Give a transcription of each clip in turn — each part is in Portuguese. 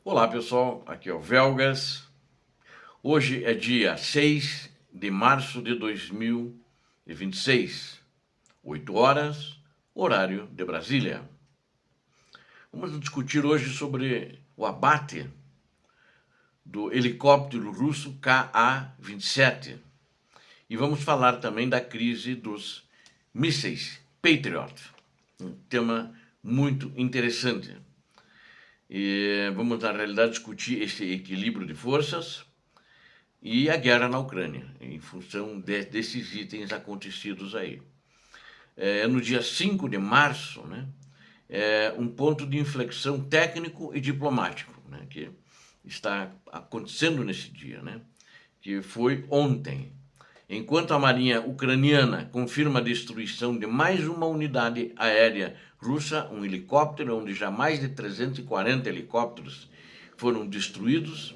Olá pessoal, aqui é o Velgas. Hoje é dia 6 de março de 2026, 8 horas, horário de Brasília. Vamos discutir hoje sobre o abate do helicóptero russo Ka-27 e vamos falar também da crise dos mísseis Patriot, um tema muito interessante. E vamos, na realidade, discutir esse equilíbrio de forças e a guerra na Ucrânia, em função desses itens acontecidos aí. No dia 5 de março, né, um ponto de inflexão técnico e diplomático, né, que está acontecendo nesse dia, né, que foi ontem. Enquanto a Marinha ucraniana confirma a destruição de mais uma unidade aérea russa, um helicóptero, onde já mais de 340 helicópteros foram destruídos.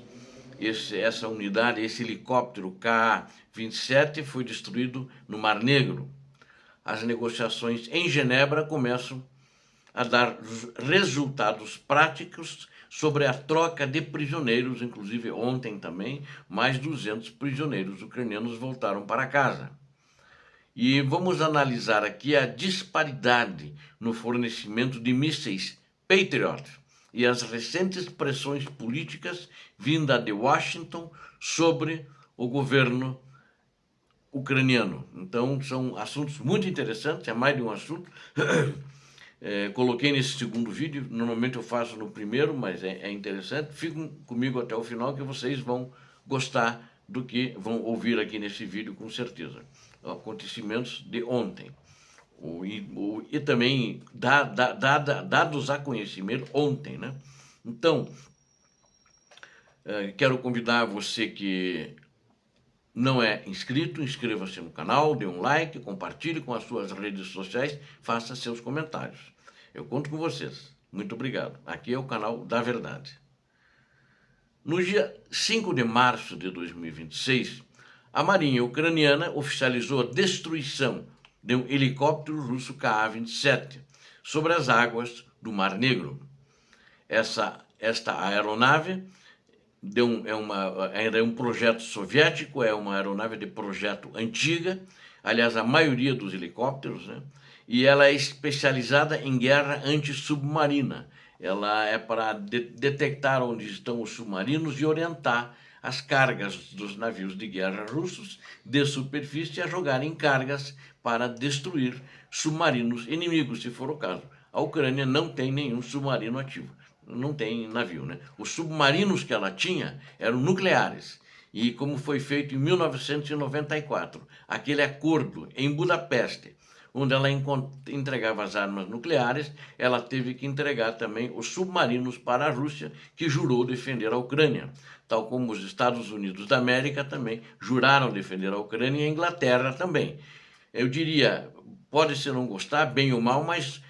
Essa unidade, esse helicóptero Ka-27 foi destruído no Mar Negro. As negociações em Genebra começam a dar resultados práticos sobre a troca de prisioneiros, inclusive ontem também, mais 200 prisioneiros ucranianos voltaram para casa. E vamos analisar aqui a disparidade no fornecimento de mísseis Patriot e as recentes pressões políticas vindas de Washington sobre o governo ucraniano. Então, são assuntos muito interessantes, é mais de um assunto. Coloquei nesse segundo vídeo, normalmente eu faço no primeiro, mas é interessante. Fiquem comigo até o final que vocês vão gostar do que vão ouvir aqui nesse vídeo, com certeza. Acontecimentos de ontem. E também dados a conhecimento ontem, né? Então, quero convidar você que não é inscrito, inscreva-se no canal, dê um like, compartilhe com as suas redes sociais, faça seus comentários. Eu conto com vocês. Muito obrigado. Aqui é o canal da Verdade. No dia 5 de março de 2026, a Marinha ucraniana oficializou a destruição de um helicóptero russo Ka-27 sobre as águas do Mar Negro. Esta aeronave ainda é um projeto soviético, é uma aeronave de projeto antiga, aliás, a maioria dos helicópteros, né? E ela é especializada em guerra antissubmarina. Ela é para detectar onde estão os submarinos e orientar as cargas dos navios de guerra russos de superfície a jogarem cargas para destruir submarinos inimigos, se for o caso. A Ucrânia não tem nenhum submarino ativo. Não tem navio, né? Os submarinos que ela tinha eram nucleares. E como foi feito em 1994, aquele acordo em Budapeste, onde ela entregava as armas nucleares, ela teve que entregar também os submarinos para a Rússia, que jurou defender a Ucrânia, tal como os Estados Unidos da América também juraram defender a Ucrânia e a Inglaterra também. Eu diria, pode-se não gostar, bem ou mal, mas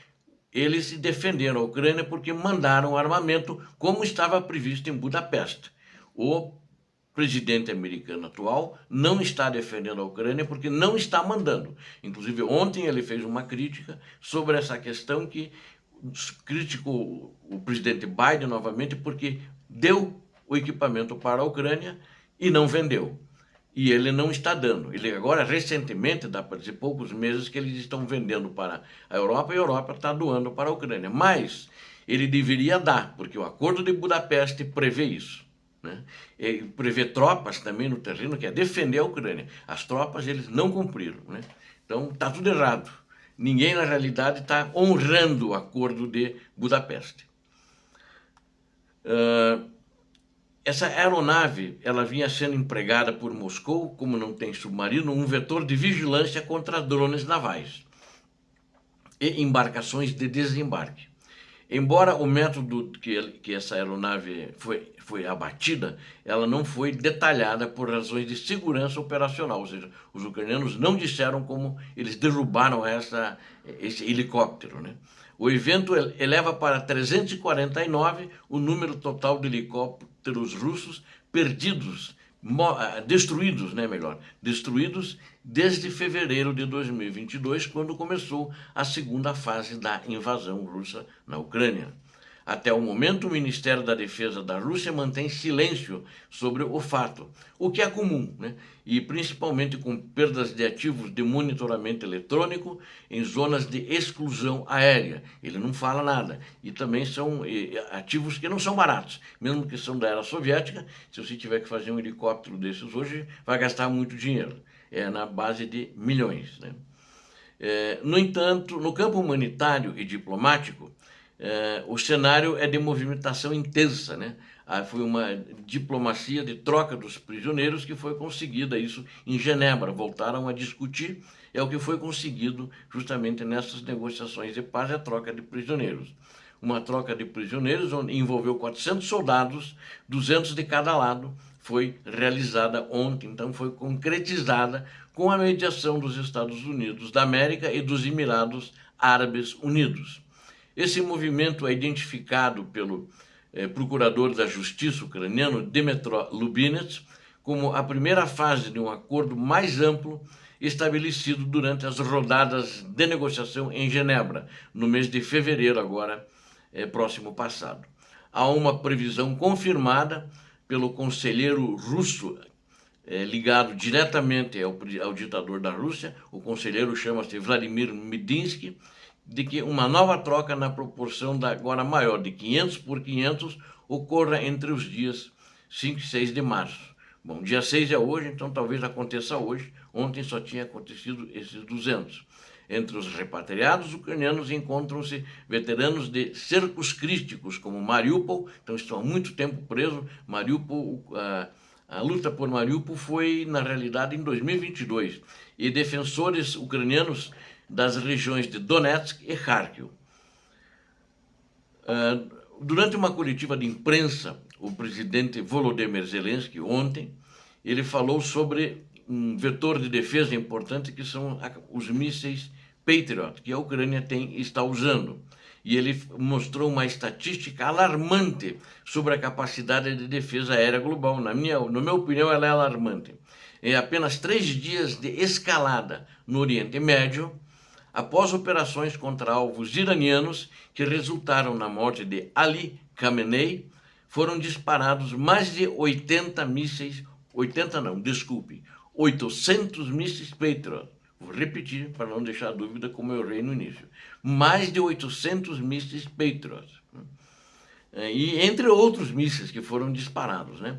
eles defenderam a Ucrânia porque mandaram armamento, como estava previsto em Budapeste. O presidente americano atual não está defendendo a Ucrânia porque não está mandando. Inclusive, ontem ele fez uma crítica sobre essa questão, que criticou o presidente Biden novamente porque deu o equipamento para a Ucrânia e não vendeu. E ele não está dando. Ele agora, recentemente, dá para dizer poucos meses, que eles estão vendendo para a Europa e a Europa está doando para a Ucrânia. Mas ele deveria dar, porque o Acordo de Budapeste prevê isso, né? Ele prevê tropas também no terreno, que é defender a Ucrânia. As tropas eles não cumpriram, né? Então está tudo errado. Ninguém, na realidade, está honrando o Acordo de Budapeste. Essa aeronave, ela vinha sendo empregada por Moscou, como não tem submarino, um vetor de vigilância contra drones navais e embarcações de desembarque. Embora o método que essa aeronave foi abatida, ela não foi detalhada por razões de segurança operacional, ou seja, os ucranianos não disseram como eles derrubaram esse helicóptero, né? O evento eleva para 349 o número total de helicópteros russos perdidos, destruídos, né, destruídos desde fevereiro de 2022, quando começou a segunda fase da invasão russa na Ucrânia. Até o momento, o Ministério da Defesa da Rússia mantém silêncio sobre o fato, o que é comum, né? E principalmente com perdas de ativos de monitoramento eletrônico em zonas de exclusão aérea. Ele não fala nada. E também são ativos que não são baratos, mesmo que são da era soviética. Se você tiver que fazer um helicóptero desses hoje, vai gastar muito dinheiro. É na base de milhões, né? No entanto, no campo humanitário e diplomático, o cenário é de movimentação intensa, né? Foi uma diplomacia de troca dos prisioneiros que foi conseguida isso em Genebra. Voltaram a discutir, é o que foi conseguido justamente nessas negociações de paz, a troca de prisioneiros. Uma troca de prisioneiros onde envolveu 400 soldados, 200 de cada lado, foi realizada ontem, então foi concretizada com a mediação dos Estados Unidos da América e dos Emirados Árabes Unidos. Esse movimento é identificado pelo procurador da Justiça ucraniano, Dmytro Lubinets, como a primeira fase de um acordo mais amplo estabelecido durante as rodadas de negociação em Genebra, no mês de fevereiro agora, próximo passado. Há uma previsão confirmada pelo conselheiro russo ligado diretamente ao ditador da Rússia, o conselheiro chama-se Vladimir Medinsky, de que uma nova troca na proporção da agora maior, de 500 por 500, ocorra entre os dias 5 e 6 de março. Bom, dia 6 é hoje, então talvez aconteça hoje. Ontem só tinha acontecido esses 200. Entre os repatriados ucranianos encontram-se veteranos de cercos críticos, como Mariupol, então estão há muito tempo presos. Mariupol, a luta por Mariupol foi, na realidade, em 2022, e defensores ucranianos das regiões de Donetsk e Kharkiv. Durante uma coletiva de imprensa, o presidente Volodymyr Zelensky, ontem, ele falou sobre um vetor de defesa importante que são os mísseis Patriot, que a Ucrânia está usando. E ele mostrou uma estatística alarmante sobre a capacidade de defesa aérea global. Na minha opinião, ela é alarmante. Em apenas 3 dias de escalada no Oriente Médio, após operações contra alvos iranianos que resultaram na morte de Ali Khamenei, foram disparados mais de 800 mísseis Patriot. Vou repetir para não deixar dúvida, como eu errei no início. Mais de 800 mísseis Patriot. E entre outros mísseis que foram disparados, né?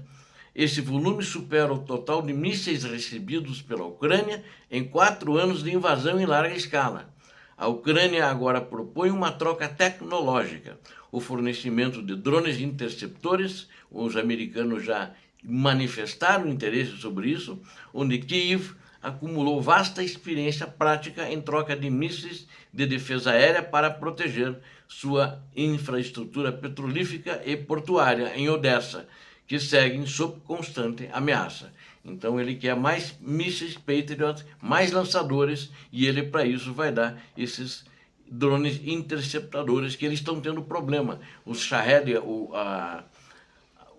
Esse volume supera o total de mísseis recebidos pela Ucrânia em 4 anos de invasão em larga escala. A Ucrânia agora propõe uma troca tecnológica, o fornecimento de drones interceptores. Os americanos já manifestaram interesse sobre isso, onde Kiev acumulou vasta experiência prática em troca de mísseis de defesa aérea para proteger sua infraestrutura petrolífera e portuária em Odessa, que seguem sob constante ameaça. Então ele quer mais mísseis Patriot, mais lançadores, e ele para isso vai dar esses drones interceptadores que eles estão tendo problema. Os Shahed,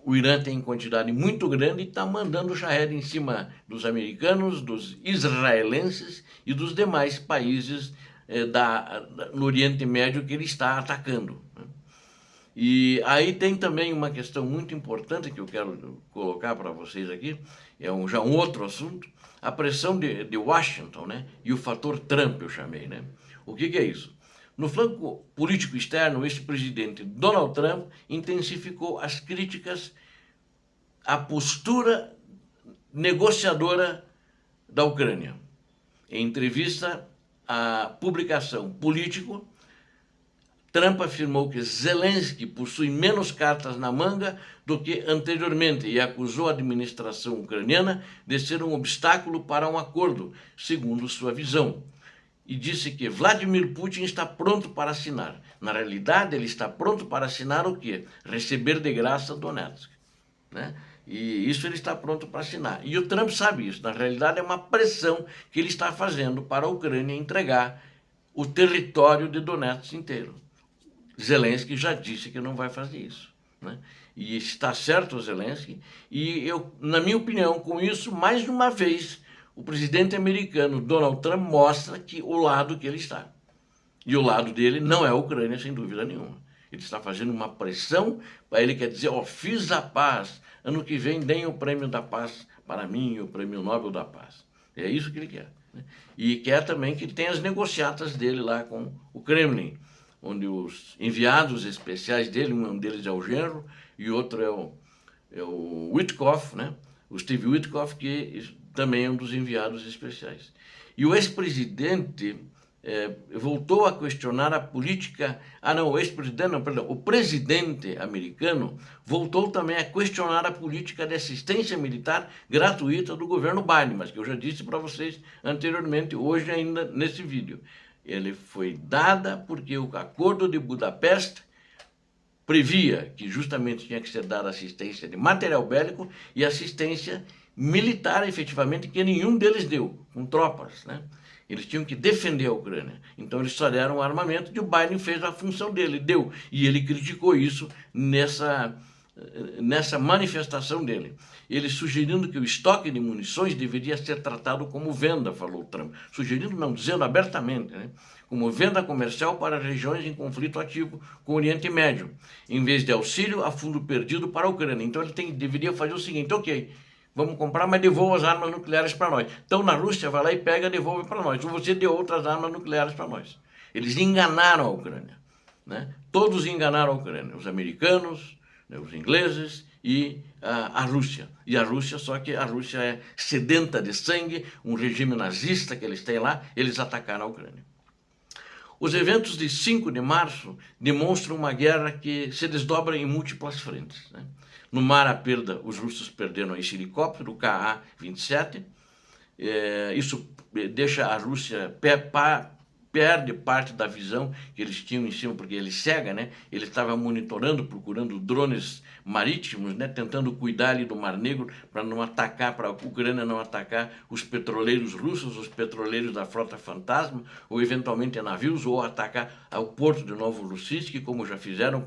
o Irã tem quantidade muito grande e está mandando o Shahed em cima dos americanos, dos israelenses e dos demais países no Oriente Médio que ele está atacando. E aí tem também uma questão muito importante que eu quero colocar para vocês aqui, já um outro assunto, a pressão de Washington, né? E o fator Trump eu chamei, né? O que é isso? No flanco político externo, o ex-presidente Donald Trump intensificou as críticas à postura negociadora da Ucrânia. Em entrevista à publicação Político, Trump afirmou que Zelensky possui menos cartas na manga do que anteriormente e acusou a administração ucraniana de ser um obstáculo para um acordo, segundo sua visão. E disse que Vladimir Putin está pronto para assinar. Na realidade, ele está pronto para assinar o quê? Receber de graça Donetsk, né? E isso ele está pronto para assinar. E o Trump sabe isso. Na realidade, é uma pressão que ele está fazendo para a Ucrânia entregar o território de Donetsk inteiro. Zelensky já disse que não vai fazer isso, né? E está certo o Zelensky. E eu, na minha opinião, com isso, mais uma vez, o presidente americano Donald Trump mostra o lado que ele está. E o lado dele não é a Ucrânia, sem dúvida nenhuma. Ele está fazendo uma pressão, para ele quer dizer, ó, fiz a paz, ano que vem deem o prêmio da paz para mim, o prêmio Nobel da Paz. É isso que ele quer, né? E quer também que ele tenha as negociatas dele lá com o Kremlin, onde os enviados especiais dele, um deles é o genro e outro é o Witkoff, né? O Steve Witkoff, que também é um dos enviados especiais. E o ex-presidente voltou a questionar a política... o ex-presidente, não, perdão, o presidente americano voltou também a questionar a política de assistência militar gratuita do governo Biden, mas que eu já disse para vocês anteriormente, hoje ainda nesse vídeo. Ele foi dada porque o Acordo de Budapeste previa que justamente tinha que ser dada assistência de material bélico e assistência militar, efetivamente, que nenhum deles deu, com tropas, né? Eles tinham que defender a Ucrânia. Então eles só deram armamento e o Biden fez a função dele, deu. E ele criticou isso nessa manifestação dele. Ele sugerindo que o estoque de munições deveria ser tratado como venda, falou o Trump. Sugerindo, não, dizendo abertamente, né? Como venda comercial para regiões em conflito ativo com o Oriente Médio, em vez de auxílio a fundo perdido para a Ucrânia. Então ele deveria fazer o seguinte, ok, vamos comprar, mas devolva as armas nucleares para nós. Então na Rússia vai lá e pega e devolve para nós. Ou você deu outras armas nucleares para nós. Eles enganaram a Ucrânia, né? Todos enganaram a Ucrânia, os americanos, né, os ingleses e a Rússia. E a Rússia, só que a Rússia é sedenta de sangue, um regime nazista que eles têm lá, eles atacaram a Ucrânia. Os eventos de 5 de março demonstram uma guerra que se desdobra em múltiplas frentes, né? No mar, a perda, os russos perderam esse helicóptero, o Ka-27. Isso deixa a Rússia, perde parte da visão que eles tinham em cima, porque ele cega, né? Ele estava monitorando, procurando drones marítimos, né? Tentando cuidar ali do Mar Negro para não atacar, para a Ucrânia não atacar os petroleiros russos, os petroleiros da Frota Fantasma, ou eventualmente navios, ou atacar o porto de Novorossiysk, como já fizeram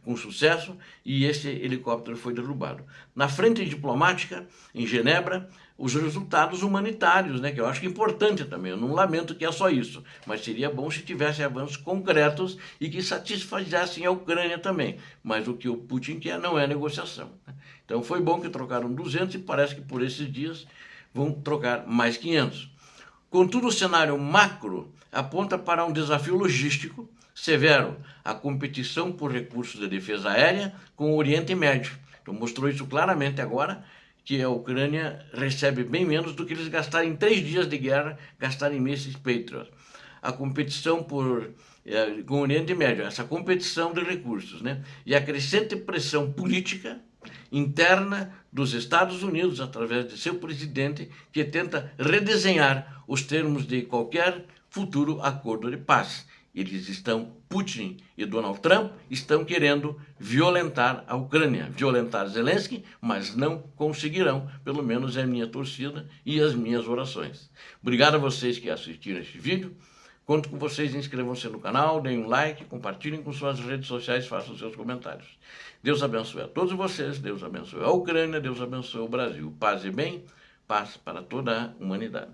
com sucesso, e esse helicóptero foi derrubado. Na frente diplomática, em Genebra, os resultados humanitários, né, que eu acho importante também. Eu não lamento que é só isso, mas seria bom se tivesse avanços concretos e que satisfazessem a Ucrânia também. Mas o que o Putin quer não é negociação, né? Então foi bom que trocaram 200 e parece que por esses dias vão trocar mais 500. Contudo, o cenário macro aponta para um desafio logístico severo, a competição por recursos de defesa aérea com o Oriente Médio. Então mostrou isso claramente agora, que a Ucrânia recebe bem menos do que eles gastaram em 3 dias de guerra, gastaram em mísseis Patriot. A competição com o Oriente Médio, essa competição de recursos, né? E a crescente pressão política interna dos Estados Unidos, através de seu presidente, que tenta redesenhar os termos de qualquer futuro acordo de paz. Putin e Donald Trump estão querendo violentar a Ucrânia, violentar Zelensky, mas não conseguirão, pelo menos é a minha torcida e as minhas orações. Obrigado a vocês que assistiram este vídeo, conto com vocês, inscrevam-se no canal, deem um like, compartilhem com suas redes sociais, façam seus comentários. Deus abençoe a todos vocês, Deus abençoe a Ucrânia, Deus abençoe o Brasil. Paz e bem, paz para toda a humanidade.